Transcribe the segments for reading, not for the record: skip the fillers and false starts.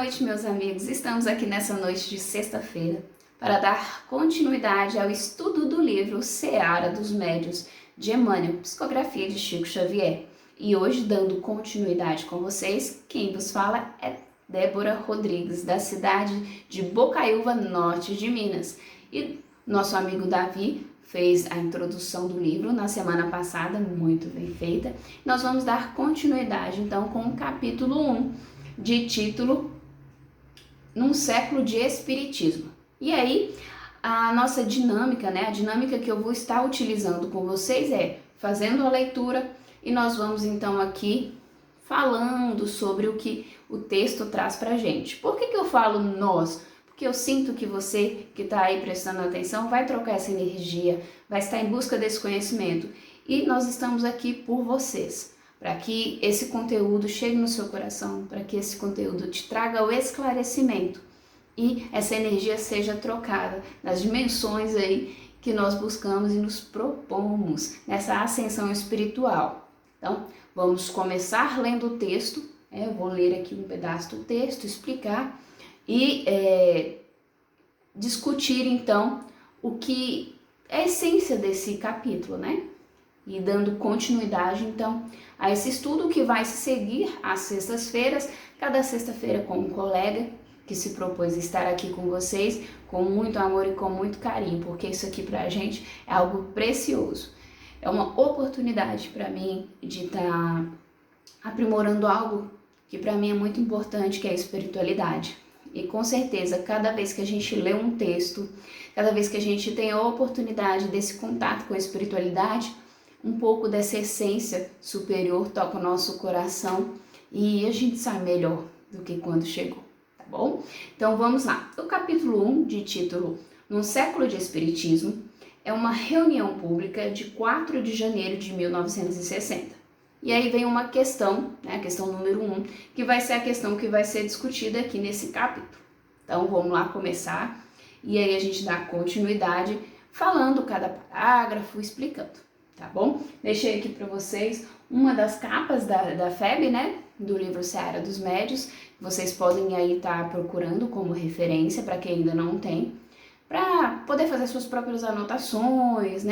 noite, meus amigos. Estamos aqui nessa noite de sexta-feira para dar continuidade ao estudo do livro Seara dos Médiuns, de Emmanuel, psicografia de Chico Xavier. E hoje, dando continuidade com vocês, quem vos fala é Débora Rodrigues, da cidade de Bocaiúva, norte de Minas. E nosso amigo Davi fez a introdução do livro na semana passada, muito bem feita. Nós vamos dar continuidade, então, com o capítulo 1, de título Num Século de Espiritismo. E aí, a nossa dinâmica, a dinâmica que eu vou estar utilizando com vocês é fazendo a leitura e nós vamos então aqui falando sobre o que o texto traz pra gente. Por que eu falo nós? Porque eu sinto que você que está aí prestando atenção vai trocar essa energia, vai estar em busca desse conhecimento. E nós estamos aqui por vocês, para que esse conteúdo chegue no seu coração, para que esse conteúdo te traga o esclarecimento e essa energia seja trocada nas dimensões aí que nós buscamos e nos propomos nessa ascensão espiritual. Então, vamos começar lendo o texto. Eu vou ler aqui um pedaço do texto, explicar e discutir então o que é a essência desse capítulo, né? E dando continuidade então a esse estudo que vai se seguir às sextas-feiras, cada sexta-feira com um colega que se propôs estar aqui com vocês com muito amor e com muito carinho, porque isso aqui pra gente é algo precioso. É uma oportunidade para mim de estar aprimorando algo que para mim é muito importante, que é a espiritualidade. E com certeza, cada vez que a gente lê um texto, cada vez que a gente tem a oportunidade desse contato com a espiritualidade, um pouco dessa essência superior toca o nosso coração e a gente sai melhor do que quando chegou, tá bom? Então vamos lá. O capítulo 1, de título Num Século de Espiritismo, é uma reunião pública de 4 de janeiro de 1960. E aí vem uma questão, a questão número 1, que vai ser a questão que vai ser discutida aqui nesse capítulo. Então vamos lá começar e aí a gente dá continuidade falando cada parágrafo, explicando, tá bom? Deixei aqui para vocês uma das capas da FEB, do livro Seara dos Médiuns. Vocês podem aí estar procurando como referência para quem ainda não tem, para poder fazer suas próprias anotações,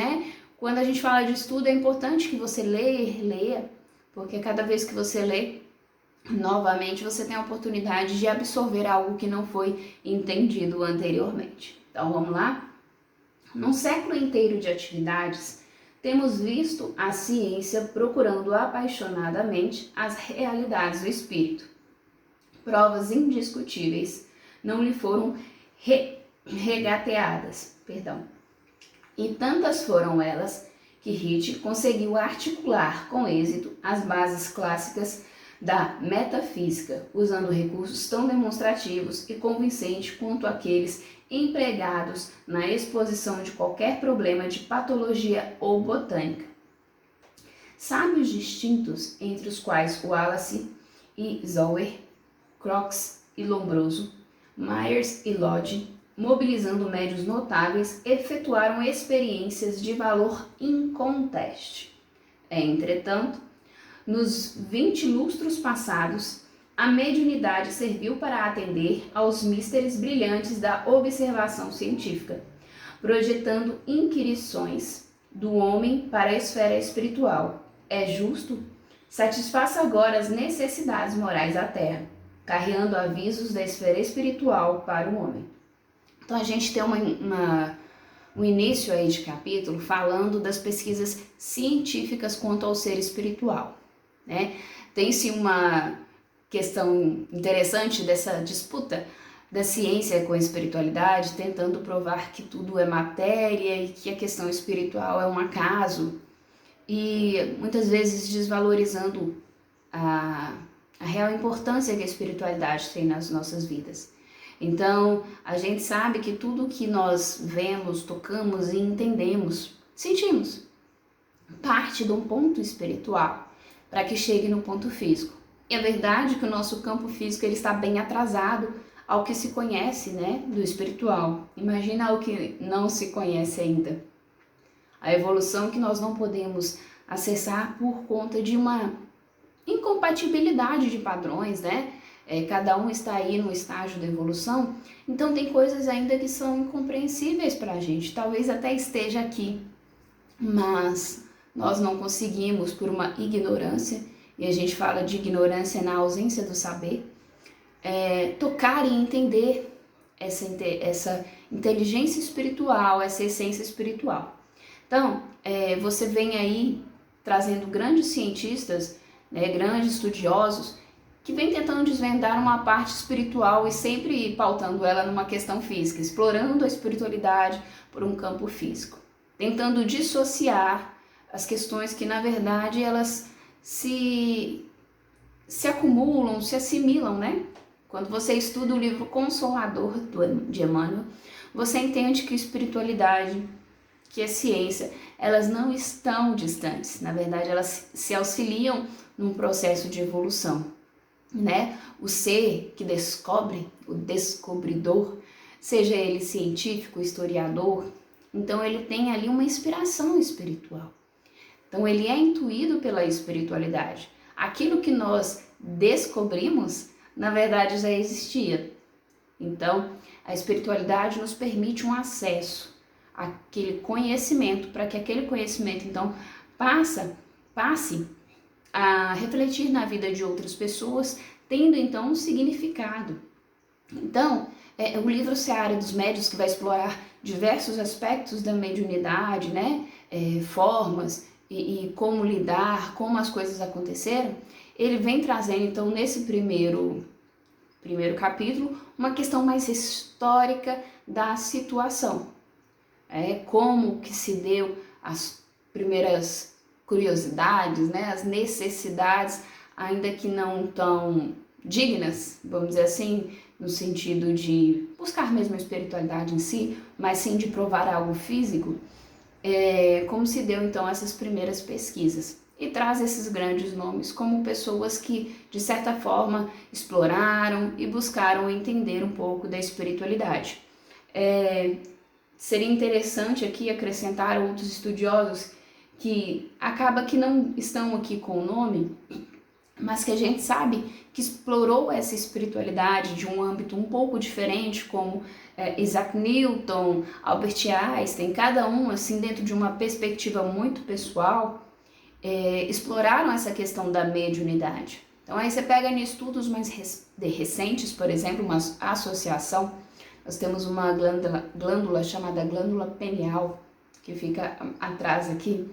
Quando a gente fala de estudo é importante que você leia, porque cada vez que você lê, novamente você tem a oportunidade de absorver algo que não foi entendido anteriormente. Então vamos lá? Num século inteiro de atividades, temos visto a ciência procurando apaixonadamente as realidades do espírito. Provas indiscutíveis não lhe foram regateadas, e tantas foram elas que Ritchie conseguiu articular com êxito as bases clássicas da metafísica, usando recursos tão demonstrativos e convincentes quanto aqueles empregados na exposição de qualquer problema de patologia ou botânica. Sábios distintos, entre os quais Wallace e Zoller, Crookes e Lombroso, Myers e Lodge, mobilizando médiuns notáveis, efetuaram experiências de valor inconteste. Entretanto, nos 20 lustros passados, a mediunidade serviu para atender aos misteres brilhantes da observação científica, projetando inquirições do homem para a esfera espiritual. É justo? Satisfaça agora as necessidades morais da Terra, carreando avisos da esfera espiritual para o homem. Então a gente tem um início aí de capítulo falando das pesquisas científicas quanto ao ser espiritual, Tem-se uma questão interessante dessa disputa da ciência com a espiritualidade, tentando provar que tudo é matéria e que a questão espiritual é um acaso, e muitas vezes desvalorizando a real importância que a espiritualidade tem nas nossas vidas. Então, a gente sabe que tudo que nós vemos, tocamos e entendemos, sentimos, parte de um ponto espiritual, para que chegue no ponto físico. E é verdade que o nosso campo físico ele está bem atrasado ao que se conhece, do espiritual. Imagina o que não se conhece ainda. A evolução que nós não podemos acessar por conta de uma incompatibilidade de padrões, cada um está aí no estágio da evolução, então tem coisas ainda que são incompreensíveis para a gente, talvez até esteja aqui, mas nós não conseguimos por uma ignorância, e a gente fala de ignorância na ausência do saber, tocar e entender essa inteligência espiritual, essa essência espiritual. Então, você vem aí trazendo grandes cientistas, né, grandes estudiosos, que vem tentando desvendar uma parte espiritual e sempre pautando ela numa questão física, explorando a espiritualidade por um campo físico, tentando dissociar as questões que, na verdade, elas se acumulam, se assimilam, né? Quando você estuda o livro Consolador de Emmanuel, você entende que a espiritualidade, que a ciência, elas não estão distantes. Na verdade, elas se auxiliam num processo de evolução, né? O ser que descobre, o descobridor, seja ele científico, historiador, então ele tem ali uma inspiração espiritual. Então ele é intuído pela espiritualidade. Aquilo que nós descobrimos, na verdade, já existia. Então, a espiritualidade nos permite um acesso àquele conhecimento, para que aquele conhecimento, então, passe a refletir na vida de outras pessoas, tendo, então, um significado. Então, o livro Seara dos Médiuns, que vai explorar diversos aspectos da mediunidade, né? Formas e como lidar, como as coisas aconteceram, ele vem trazendo, então, nesse primeiro capítulo, uma questão mais histórica da situação. Como que se deu as primeiras curiosidades, né, as necessidades, ainda que não tão dignas, vamos dizer assim, no sentido de buscar mesmo a espiritualidade em si, mas sim de provar algo físico, como se deu então essas primeiras pesquisas. E traz esses grandes nomes como pessoas que, de certa forma, exploraram e buscaram entender um pouco da espiritualidade. Seria interessante aqui acrescentar outros estudiosos que acaba que não estão aqui com o nome, mas que a gente sabe que explorou essa espiritualidade de um âmbito um pouco diferente, como Isaac Newton, Albert Einstein, cada um assim dentro de uma perspectiva muito pessoal, exploraram essa questão da mediunidade. Então aí você pega em estudos mais recentes, por exemplo, uma associação, nós temos uma glândula chamada glândula pineal, que fica atrás aqui,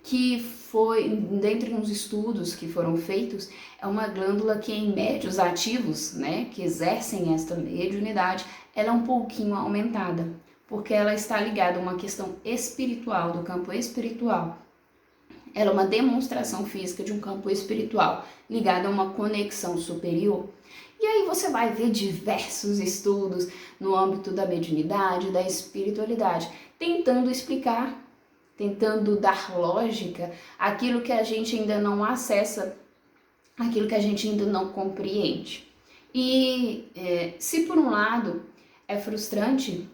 que foi, dentre uns estudos que foram feitos, é uma glândula que em médios ativos, né, que exercem esta mediunidade, ela é um pouquinho aumentada, porque ela está ligada a uma questão espiritual, do campo espiritual. Ela é uma demonstração física de um campo espiritual, ligado a uma conexão superior. E aí você vai ver diversos estudos no âmbito da mediunidade, da espiritualidade, tentando explicar, tentando dar lógica àquilo que a gente ainda não acessa, aquilo que a gente ainda não compreende. E se por um lado é frustrante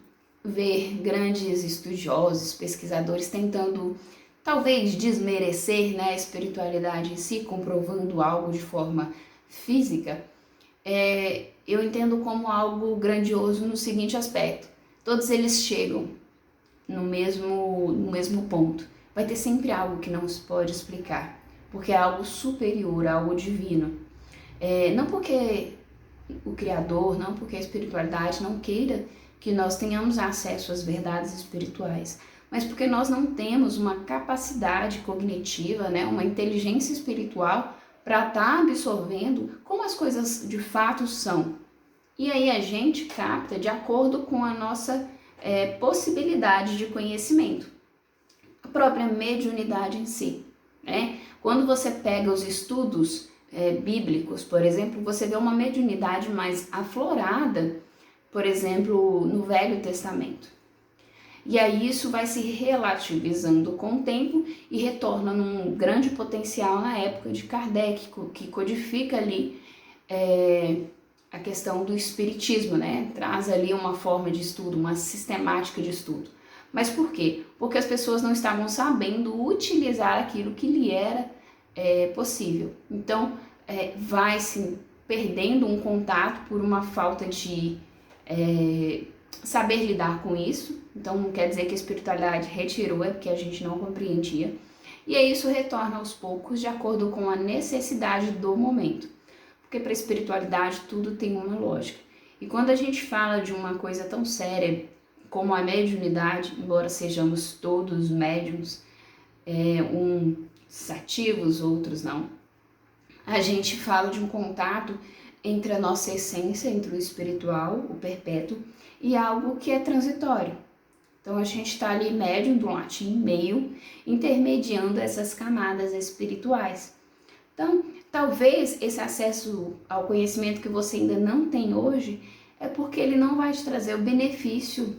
ver grandes estudiosos, pesquisadores tentando talvez desmerecer, né, a espiritualidade em si, comprovando algo de forma física, eu entendo como algo grandioso no seguinte aspecto: todos eles chegam no mesmo ponto. Vai ter sempre algo que não se pode explicar, porque é algo superior, algo divino. Não porque o Criador, não porque a espiritualidade não queira que nós tenhamos acesso às verdades espirituais, mas porque nós não temos uma capacidade cognitiva, né, uma inteligência espiritual para estar absorvendo como as coisas de fato são. E aí a gente capta de acordo com a nossa possibilidade de conhecimento. A própria mediunidade em si, né? Quando você pega os estudos bíblicos, por exemplo, você vê uma mediunidade mais aflorada, por exemplo, no Velho Testamento. E aí isso vai se relativizando com o tempo e retorna num grande potencial na época de Kardec, que codifica ali a questão do espiritismo, né? Traz ali uma forma de estudo, uma sistemática de estudo. Mas por quê? Porque as pessoas não estavam sabendo utilizar aquilo que lhe era possível. Então, vai-se perdendo um contato por uma falta de saber lidar com isso. Então não quer dizer que a espiritualidade retirou, é porque a gente não compreendia. E aí isso retorna aos poucos de acordo com a necessidade do momento. Porque para a espiritualidade tudo tem uma lógica. E quando a gente fala de uma coisa tão séria como a mediunidade, embora sejamos todos médiums, uns ativos, outros não, a gente fala de um contato entre a nossa essência, entre o espiritual, o perpétuo, e algo que é transitório. Então a gente está ali médium do latim, meio, intermediando essas camadas espirituais. Então, talvez esse acesso ao conhecimento que você ainda não tem hoje é porque ele não vai te trazer o benefício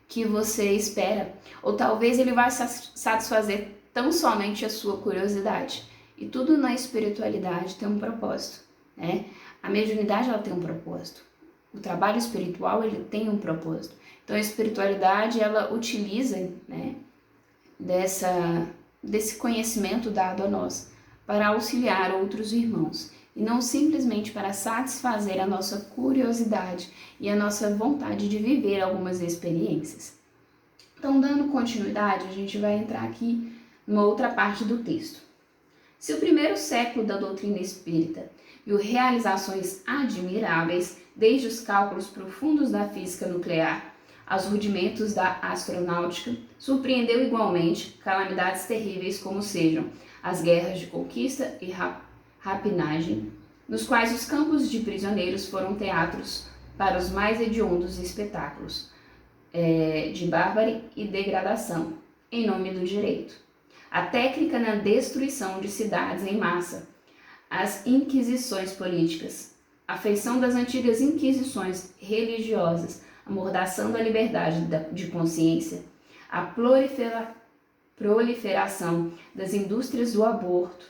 que você espera, ou talvez ele vai satisfazer tão somente a sua curiosidade. E tudo na espiritualidade tem um propósito, né? A mediunidade ela tem um propósito. O trabalho espiritual ele tem um propósito. Então a espiritualidade ela utiliza, né, desse conhecimento dado a nós para auxiliar outros irmãos e não simplesmente para satisfazer a nossa curiosidade e a nossa vontade de viver algumas experiências. Então, dando continuidade, a gente vai entrar aqui numa outra parte do texto. Se o primeiro século da doutrina espírita viu realizações admiráveis, desde os cálculos profundos da física nuclear aos rudimentos da astronáutica, surpreendeu igualmente calamidades terríveis como sejam as guerras de conquista e rapinagem, nos quais os campos de prisioneiros foram teatros para os mais hediondos espetáculos de bárbara e degradação, em nome do direito. A técnica na destruição de cidades em massa, as inquisições políticas, a feição das antigas inquisições religiosas, amordaçando a liberdade de consciência, a proliferação das indústrias do aborto,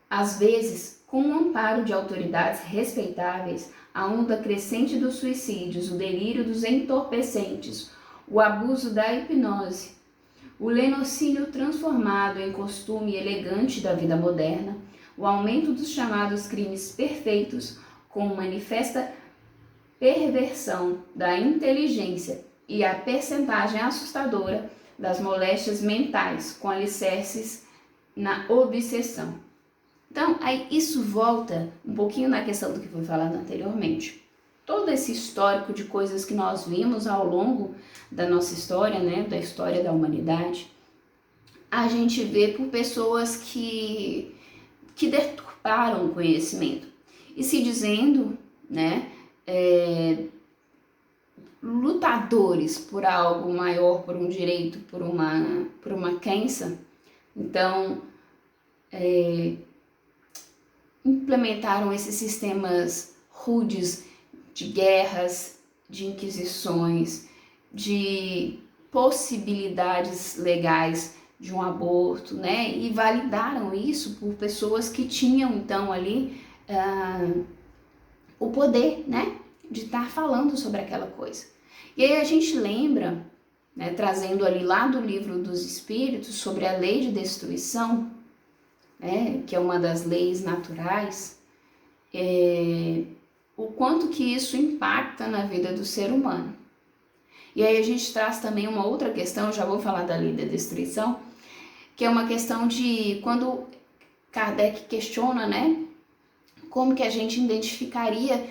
às vezes com o amparo de autoridades respeitáveis, a onda crescente dos suicídios, o delírio dos entorpecentes, o abuso da hipnose, o lenocínio transformado em costume elegante da vida moderna, o aumento dos chamados crimes perfeitos, com manifesta perversão da inteligência e a percentagem assustadora das moléstias mentais, com alicerces na obsessão. Então, aí isso volta um pouquinho na questão do que foi falado anteriormente. Todo esse histórico de coisas que nós vimos ao longo da nossa história, né, da história da humanidade, a gente vê por pessoas que deturparam o conhecimento e se dizendo, né, lutadores por algo maior, por um direito, por uma crença. Então, implementaram esses sistemas rudes de guerras, de inquisições, de possibilidades legais de um aborto, né? E validaram isso por pessoas que tinham então ali o poder, né, de estar falando sobre aquela coisa. E aí a gente lembra, né, trazendo ali lá do Livro dos Espíritos sobre a lei de destruição, né, que é uma das leis naturais, o quanto que isso impacta na vida do ser humano. E aí a gente traz também uma outra questão, já vou falar da lei da destruição, que é uma questão de quando Kardec questiona, né, como que a gente identificaria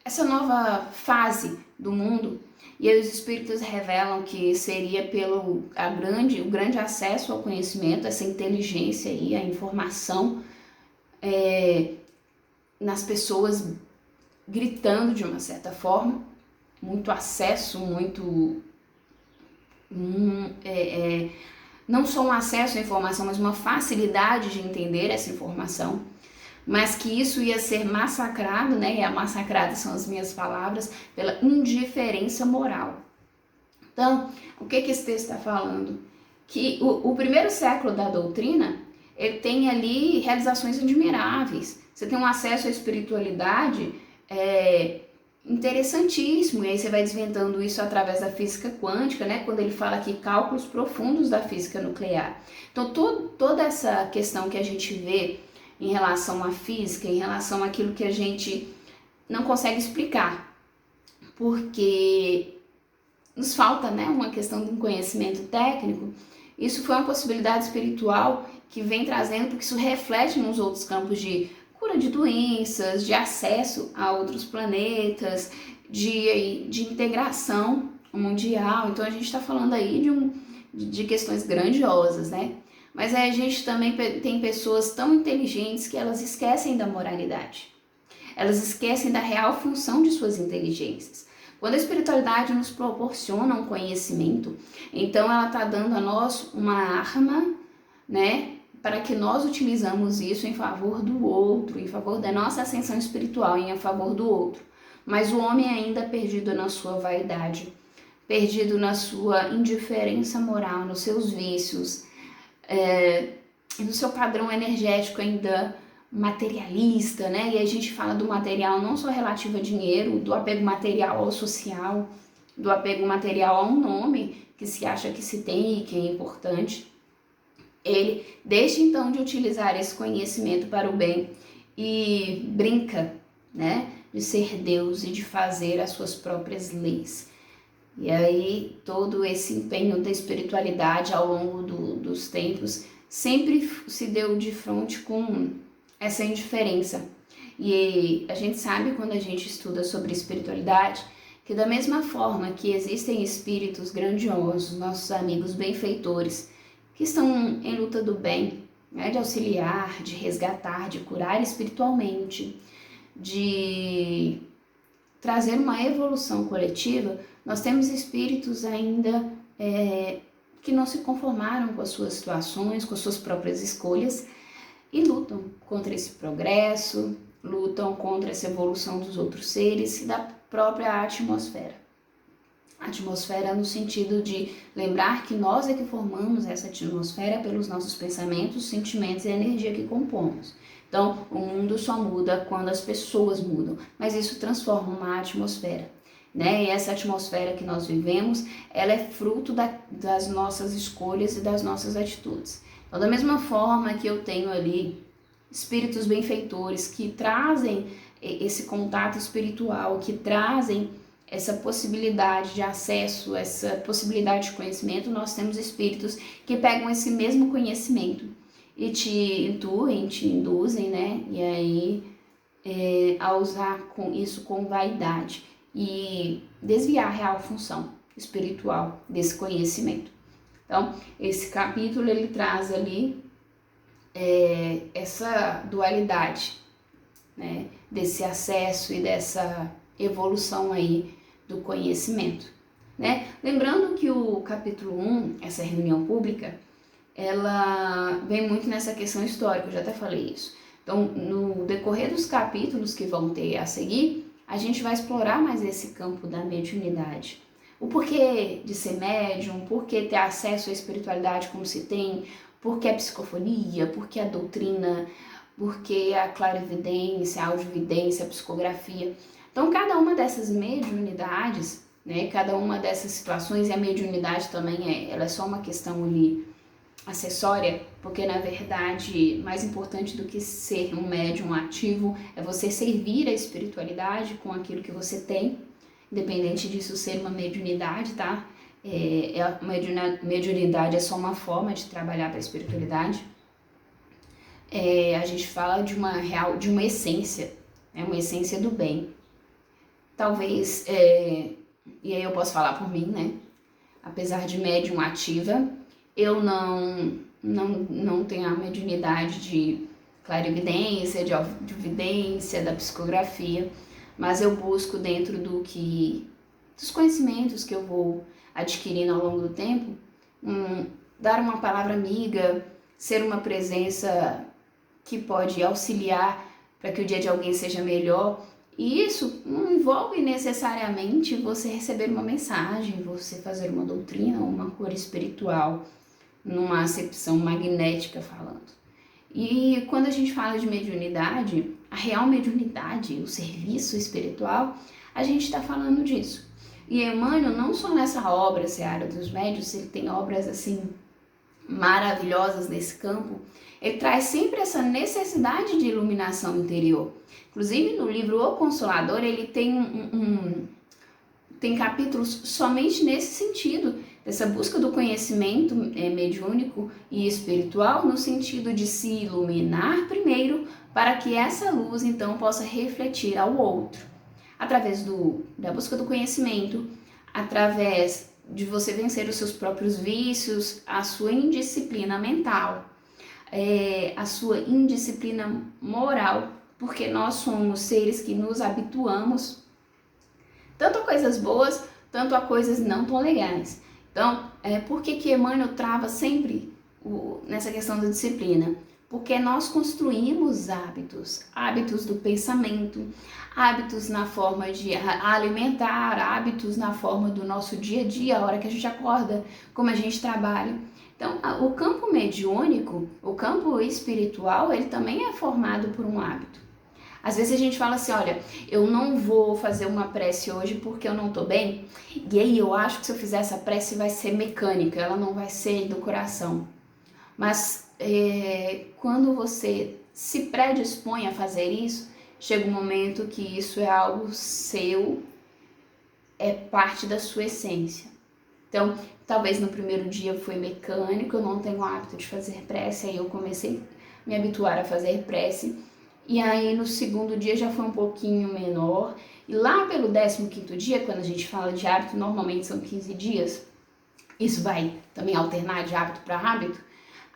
essa nova fase do mundo. E aí os espíritos revelam que seria pelo o grande acesso ao conhecimento, essa inteligência e a informação nas pessoas gritando de uma certa forma, muito acesso, não só um acesso à informação, mas uma facilidade de entender essa informação, mas que isso ia ser massacrado, né? E a massacrada são as minhas palavras, pela indiferença moral. Então, o que esse texto está falando? Que o primeiro século da doutrina, ele tem ali realizações admiráveis. Você tem um acesso à espiritualidade interessantíssimo, e aí você vai desvendando isso através da física quântica, né? Quando ele fala aqui cálculos profundos da física nuclear. Então, toda essa questão que a gente vê em relação à física, em relação àquilo que a gente não consegue explicar, porque nos falta, né, uma questão de um conhecimento técnico. Isso foi uma possibilidade espiritual que vem trazendo, porque isso reflete nos outros campos de cura de doenças, de acesso a outros planetas, de integração mundial. Então a gente está falando aí de questões grandiosas, né? Mas aí a gente também tem pessoas tão inteligentes que elas esquecem da moralidade. Elas esquecem da real função de suas inteligências. Quando a espiritualidade nos proporciona um conhecimento, então ela está dando a nós uma arma, né, para que nós utilizamos isso em favor do outro, em favor da nossa ascensão espiritual e em favor do outro. Mas o homem ainda perdido na sua vaidade, perdido na sua indiferença moral, nos seus vícios, no seu padrão energético ainda materialista, né? E a gente fala do material não só relativo a dinheiro, do apego material ao social, do apego material a um nome que se acha que se tem e que é importante. Ele deixa então de utilizar esse conhecimento para o bem e brinca, né, de ser Deus e de fazer as suas próprias leis. E aí todo esse empenho da espiritualidade ao longo dos tempos sempre se deu de frente com essa indiferença. E a gente sabe, quando a gente estuda sobre espiritualidade, que da mesma forma que existem espíritos grandiosos, nossos amigos benfeitores, que estão em luta do bem, né, de auxiliar, de resgatar, de curar espiritualmente, de trazer uma evolução coletiva, nós temos espíritos ainda que não se conformaram com as suas situações, com as suas próprias escolhas, e lutam contra esse progresso, lutam contra essa evolução dos outros seres e da própria atmosfera. Atmosfera no sentido de lembrar que nós é que formamos essa atmosfera pelos nossos pensamentos, sentimentos e a energia que compomos. Então, o mundo só muda quando as pessoas mudam, mas isso transforma uma atmosfera, né? E essa atmosfera que nós vivemos, ela é fruto das nossas escolhas e das nossas atitudes. Então, da mesma forma que eu tenho ali espíritos benfeitores que trazem esse contato espiritual, que trazem essa possibilidade de acesso, essa possibilidade de conhecimento, nós temos espíritos que pegam esse mesmo conhecimento e te intuem, te induzem, né? E aí, a usar isso com vaidade e desviar a real função espiritual desse conhecimento. Então, esse capítulo, ele traz ali essa dualidade, né, desse acesso e dessa evolução aí do conhecimento, né? Lembrando que o capítulo 1, essa reunião pública, ela vem muito nessa questão histórica, eu já até falei isso. Então, no decorrer dos capítulos que vão ter a seguir, a gente vai explorar mais esse campo da mediunidade. O porquê de ser médium, porquê ter acesso à espiritualidade como se tem, porquê a psicofonia, porquê a doutrina, porquê a clarividência, a audiovidência, a psicografia. Então, cada uma dessas mediunidades, né, cada uma dessas situações, e a mediunidade também ela é só uma questão ali acessória, porque na verdade, mais importante do que ser um médium ativo é você servir a espiritualidade com aquilo que você tem, independente disso ser uma mediunidade, tá? A mediunidade é só uma forma de trabalhar para a espiritualidade. A gente fala de uma essência, né? Uma essência do bem. Talvez, e aí eu posso falar por mim, né? Apesar de médium ativa, eu não tenho a mediunidade de clarividência, de audiovidência, da psicografia, mas eu busco dentro dos conhecimentos que eu vou adquirindo ao longo do tempo, dar uma palavra amiga, ser uma presença que pode auxiliar para que o dia de alguém seja melhor. E isso não envolve necessariamente você receber uma mensagem, você fazer uma doutrina ou uma cura espiritual, numa acepção magnética falando. E quando a gente fala de mediunidade, a real mediunidade, o serviço espiritual, a gente está falando disso. E Emmanuel, não só nessa obra, Seara dos Médiuns, ele tem obras assim maravilhosas nesse campo, ele traz sempre essa necessidade de iluminação interior. Inclusive no livro O Consolador, ele tem tem capítulos somente nesse sentido, dessa busca do conhecimento mediúnico e espiritual, no sentido de se iluminar primeiro, para que essa luz então possa refletir ao outro. Através da busca do conhecimento, através de você vencer os seus próprios vícios, a sua indisciplina mental, a sua indisciplina moral, porque nós somos seres que nos habituamos tanto a coisas boas, tanto a coisas não tão legais. Então, por que Emmanuel trava sempre nessa questão da disciplina? Porque nós construímos hábitos do pensamento, hábitos na forma de alimentar, hábitos na forma do nosso dia a dia, a hora que a gente acorda, como a gente trabalha. Então, o campo mediúnico, o campo espiritual, ele também é formado por um hábito. Às vezes a gente fala assim, olha, eu não vou fazer uma prece hoje porque eu não tô bem, e aí eu acho que se eu fizer essa prece vai ser mecânica, ela não vai ser do coração. Mas quando você se predispõe a fazer isso, chega um momento que isso é algo seu, é parte da sua essência. Então, talvez no primeiro dia foi mecânico, eu não tenho o hábito de fazer prece, aí eu comecei a me habituar a fazer prece, e aí no segundo dia já foi um pouquinho menor, e lá pelo 15º dia, quando a gente fala de hábito, normalmente são 15 dias, isso vai também alternar de hábito para hábito,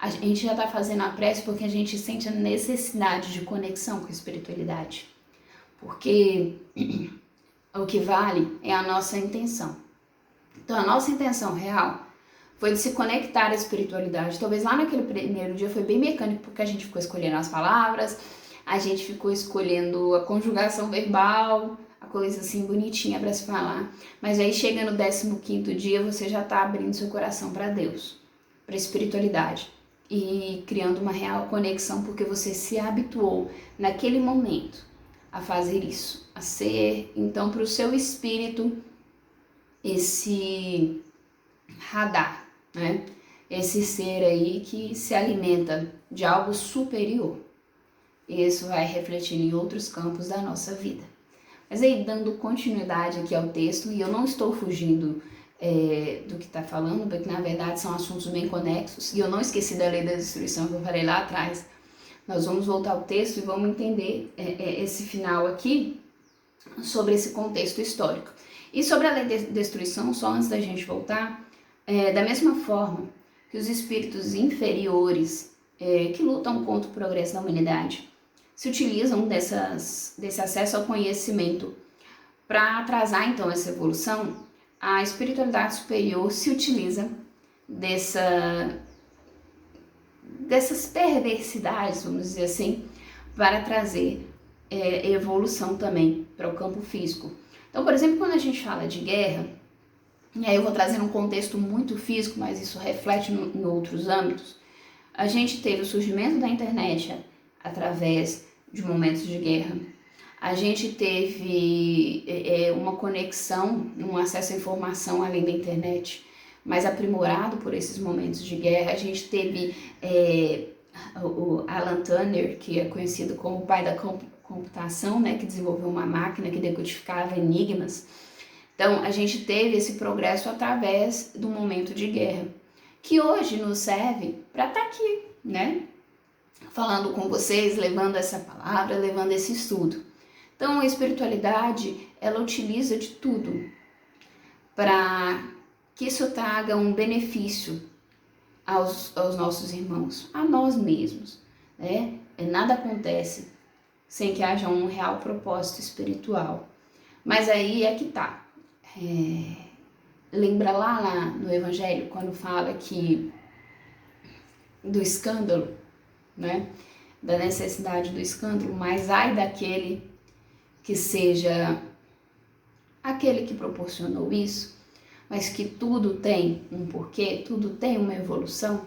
a gente já está fazendo a prece porque a gente sente a necessidade de conexão com a espiritualidade, porque o que vale é a nossa intenção. Então a nossa intenção real foi de se conectar à espiritualidade. Talvez lá naquele primeiro dia foi bem mecânico, porque a gente ficou escolhendo as palavras, a gente ficou escolhendo a conjugação verbal, a coisa assim bonitinha para se falar. Mas aí chega no 15º dia, você já está abrindo seu coração para Deus, para a espiritualidade. E criando uma real conexão, porque você se habituou naquele momento a fazer isso. A ser, então, para o seu espírito, esse radar, né? Esse ser aí que se alimenta de algo superior. Isso vai refletir em outros campos da nossa vida. Mas aí, dando continuidade aqui ao texto, e eu não estou fugindo do que está falando, porque na verdade são assuntos bem conexos, e eu não esqueci da lei da destruição que eu falei lá atrás. Nós vamos voltar ao texto e vamos entender esse final aqui sobre esse contexto histórico. E sobre a lei de destruição, só antes da gente voltar, da mesma forma que os espíritos inferiores que lutam contra o progresso da humanidade se utilizam desse acesso ao conhecimento para atrasar então essa evolução, a espiritualidade superior se utiliza dessas perversidades, vamos dizer assim, para trazer evolução também para o campo físico. Então, por exemplo, quando a gente fala de guerra, e aí eu vou trazer um contexto muito físico, mas isso reflete em outros âmbitos, a gente teve o surgimento da internet através de momentos de guerra. A gente teve uma conexão, um acesso à informação além da internet, mais aprimorado por esses momentos de guerra. A gente teve o Alan Turing, que é conhecido como o pai da computação, né, que desenvolveu uma máquina que decodificava enigmas. Então, a gente teve esse progresso através do momento de guerra, que hoje nos serve para estar aqui, né, falando com vocês, levando essa palavra, levando esse estudo. Então, a espiritualidade, ela utiliza de tudo para que isso traga um benefício aos nossos irmãos, a nós mesmos, né? Nada acontece sem que haja um real propósito espiritual. Mas aí é que tá. Lembra lá no Evangelho, quando fala que do escândalo, né? Da necessidade do escândalo, mas ai daquele que seja aquele que proporcionou isso, mas que tudo tem um porquê, tudo tem uma evolução.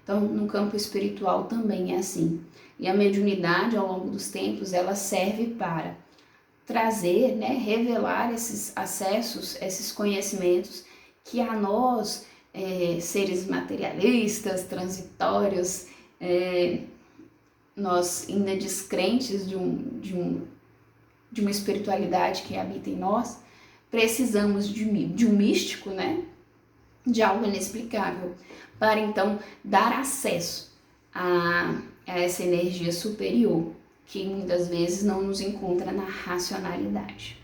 Então, no campo espiritual também é assim. E a mediunidade, ao longo dos tempos, ela serve para trazer, né, revelar esses acessos, esses conhecimentos que a nós seres materialistas, transitórios, nós ainda descrentes de uma espiritualidade que habita em nós, precisamos de um místico, né? De algo inexplicável, para então dar acesso a essa energia superior, que muitas vezes não nos encontra na racionalidade.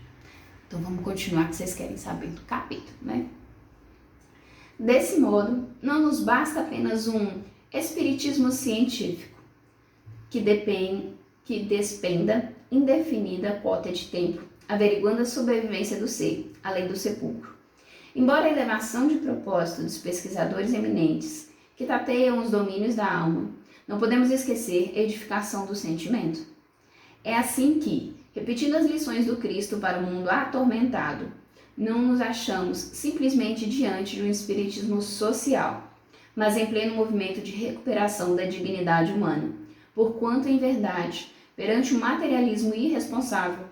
Então vamos continuar, que vocês querem saber do capítulo, né? Desse modo, não nos basta apenas um espiritismo científico, que despenda indefinida quota de tempo, averiguando a sobrevivência do ser, além do sepulcro. Embora a elevação de propósito dos pesquisadores eminentes que tateiam os domínios da alma, não podemos esquecer a edificação do sentimento. É assim que, repetindo as lições do Cristo para o mundo atormentado, não nos achamos simplesmente diante de um espiritismo social, mas em pleno movimento de recuperação da dignidade humana, porquanto, em verdade, perante o materialismo irresponsável,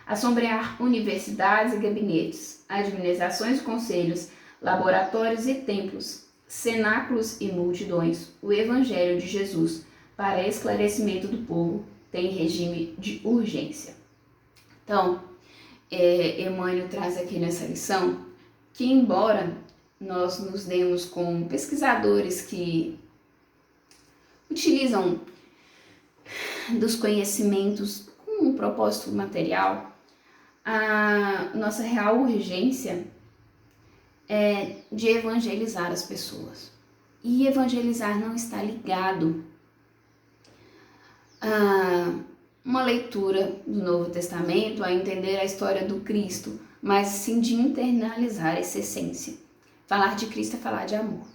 assombrear universidades e gabinetes, administrações e conselhos, laboratórios e templos, cenáculos e multidões, o Evangelho de Jesus, para esclarecimento do povo, tem regime de urgência. Então, Emmanuel traz aqui nessa lição que, embora nós nos demos com pesquisadores que utilizam dos conhecimentos com um propósito material, a nossa real urgência é de evangelizar as pessoas. E evangelizar não está ligado a uma leitura do Novo Testamento, a entender a história do Cristo, mas sim de internalizar essa essência. Falar de Cristo é falar de amor.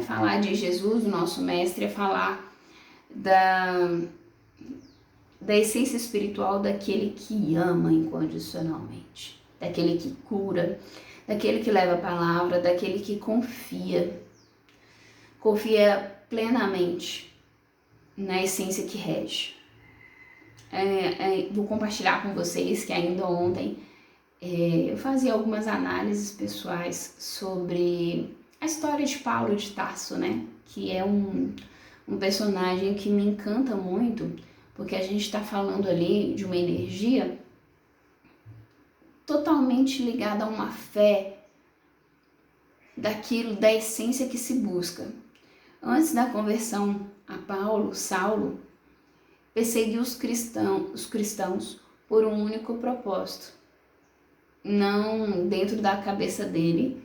Falar de Jesus, o nosso mestre, é falar da essência espiritual daquele que ama incondicionalmente, daquele que cura, daquele que leva a palavra, daquele que confia plenamente na essência que rege. Vou compartilhar com vocês que ainda ontem eu fazia algumas análises pessoais sobre a história de Paulo de Tarso, né? Que é um personagem que me encanta muito, porque a gente está falando ali de uma energia totalmente ligada a uma fé daquilo, da essência que se busca. Antes da conversão a Paulo, Saulo perseguiu os cristãos por um único propósito: não, dentro da cabeça dele,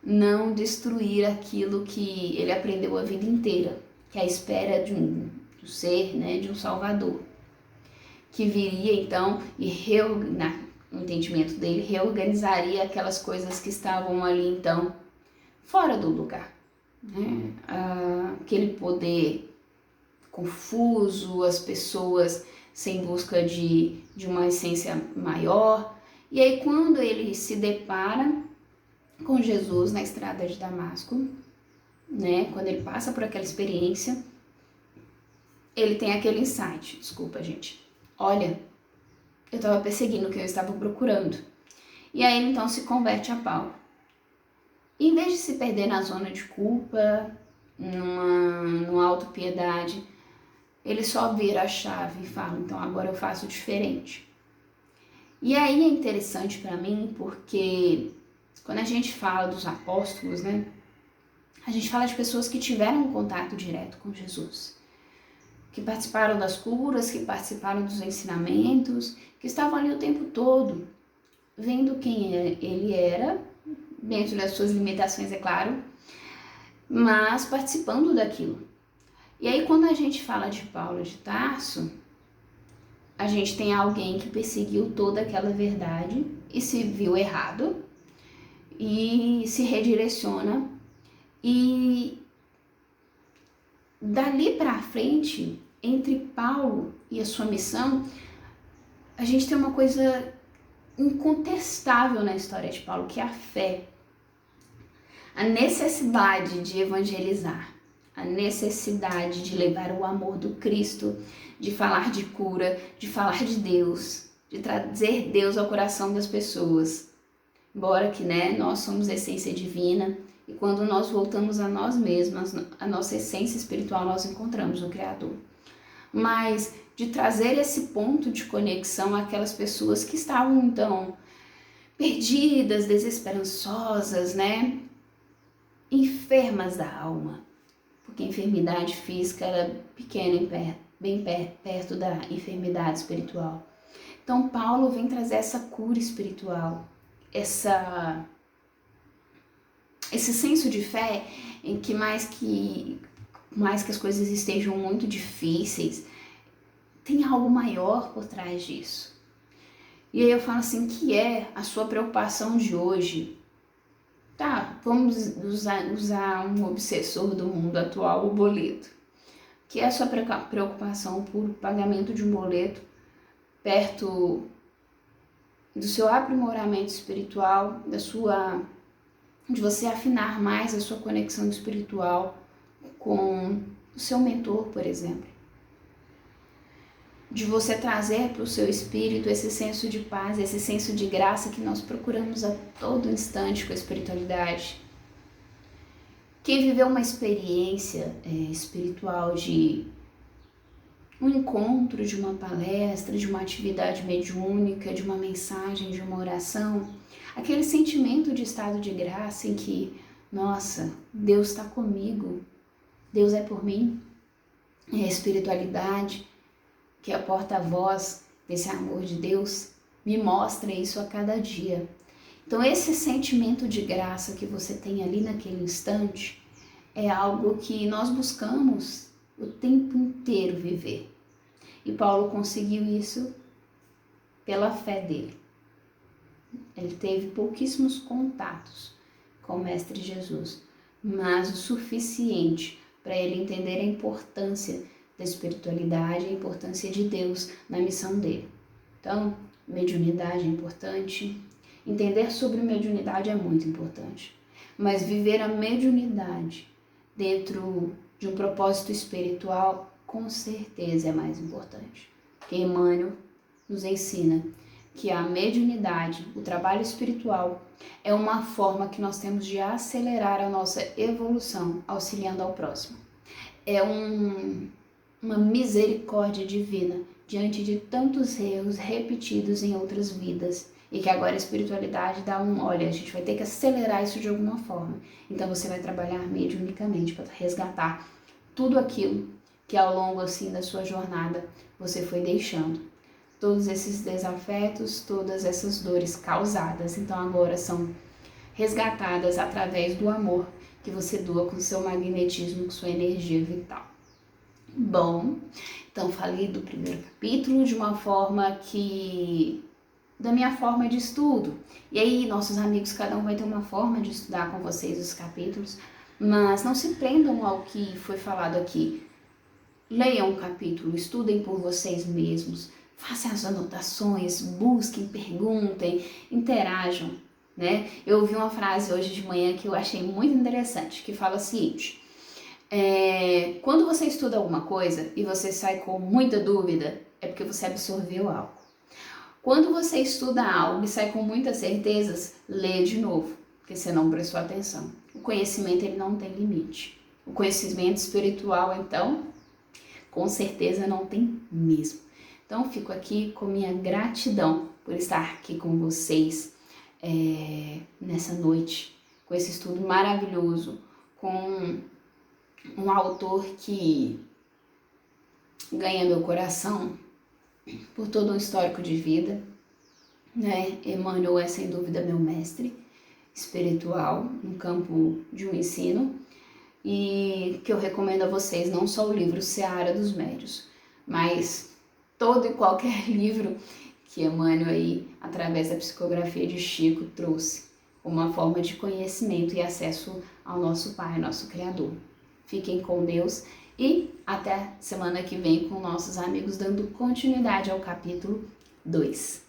não destruir aquilo que ele aprendeu a vida inteira, que é a espera de um ser, né, de um Salvador, que viria então e no entendimento dele, reorganizaria aquelas coisas que estavam ali então fora do lugar, né? Aquele poder confuso, as pessoas sem busca de uma essência maior. E aí quando ele se depara com Jesus na estrada de Damasco, né, quando ele passa por aquela experiência, ele tem aquele insight: desculpa, gente, olha, eu estava perseguindo o que eu estava procurando. E aí ele então se converte a Paulo. E, em vez de se perder na zona de culpa, numa autopiedade, ele só vira a chave e fala: então agora eu faço diferente. E aí é interessante para mim, porque quando a gente fala dos apóstolos, né, a gente fala de pessoas que tiveram um contato direto com Jesus, que participaram das curas, que participaram dos ensinamentos, que estavam ali o tempo todo, vendo quem ele era, dentro das suas limitações, é claro, mas participando daquilo. E aí quando a gente fala de Paulo de Tarso, a gente tem alguém que perseguiu toda aquela verdade e se viu errado e se redireciona, e dali para frente, entre Paulo e a sua missão, a gente tem uma coisa incontestável na história de Paulo, que é a fé, a necessidade de evangelizar, a necessidade de levar o amor do Cristo, de falar de cura, de falar de Deus, de trazer Deus ao coração das pessoas. Embora que, né, nós somos essência divina E quando nós voltamos a nós mesmos, a nossa essência espiritual, nós encontramos o Criador. Mas de trazer esse ponto de conexão àquelas pessoas que estavam, então, perdidas, desesperançosas, né? Enfermas da alma. Porque a enfermidade física era pequena, bem perto da enfermidade espiritual. Então, Paulo vem trazer essa cura espiritual, esse senso de fé em que mais que as coisas estejam muito difíceis, tem algo maior por trás disso. E aí eu falo assim, que é a sua preocupação de hoje? Tá, vamos usar um obsessor do mundo atual, o boleto. Que é a sua preocupação por pagamento de um boleto perto do seu aprimoramento espiritual, de você afinar mais a sua conexão espiritual com o seu mentor, por exemplo. De você trazer para o seu espírito esse senso de paz, esse senso de graça que nós procuramos a todo instante com a espiritualidade. Quem viveu uma experiência espiritual de um encontro, de uma palestra, de uma atividade mediúnica, de uma mensagem, de uma oração, aquele sentimento de estado de graça em que, nossa, Deus está comigo, Deus é por mim, é a espiritualidade, que é a porta-voz desse amor de Deus, me mostra isso a cada dia. Então esse sentimento de graça que você tem ali naquele instante é algo que nós buscamos o tempo inteiro viver. E Paulo conseguiu isso pela fé dele. Ele teve pouquíssimos contatos com o Mestre Jesus, mas o suficiente para ele entender a importância da espiritualidade, a importância de Deus na missão dele. Então, mediunidade é importante, entender sobre mediunidade é muito importante, mas viver a mediunidade dentro de um propósito espiritual, com certeza é mais importante. Porque Emmanuel nos ensina que a mediunidade, o trabalho espiritual, é uma forma que nós temos de acelerar a nossa evolução, auxiliando ao próximo. É uma misericórdia divina diante de tantos erros repetidos em outras vidas. E que agora a espiritualidade dá olha, a gente vai ter que acelerar isso de alguma forma. Então você vai trabalhar mediunicamente para resgatar tudo aquilo que ao longo assim da sua jornada você foi deixando. Todos esses desafetos, todas essas dores causadas, então agora são resgatadas através do amor que você doa com seu magnetismo, com sua energia vital. Bom, então falei do primeiro capítulo de uma forma da minha forma de estudo. E aí, nossos amigos, cada um vai ter uma forma de estudar com vocês os capítulos, mas não se prendam ao que foi falado aqui. Leiam o capítulo, estudem por vocês mesmos, façam as anotações, busquem, perguntem, interajam, né? Eu ouvi uma frase hoje de manhã que eu achei muito interessante, que fala o seguinte: quando você estuda alguma coisa e você sai com muita dúvida, é porque você absorveu algo. Quando você estuda algo e sai com muitas certezas, lê de novo, porque você não prestou atenção. O conhecimento ele não tem limite. O conhecimento espiritual, então, com certeza não tem mesmo. Então, fico aqui com minha gratidão por estar aqui com vocês nessa noite, com esse estudo maravilhoso, com um autor que ganha meu coração por todo um histórico de vida, né? Emmanuel é sem dúvida meu mestre espiritual no campo de um ensino, e que eu recomendo a vocês não só o livro Seara dos Médios, mas todo e qualquer livro que Emmanuel aí, através da psicografia de Chico, trouxe uma forma de conhecimento e acesso ao nosso Pai, nosso Criador. Fiquem com Deus e até semana que vem com nossos amigos dando continuidade ao capítulo 2.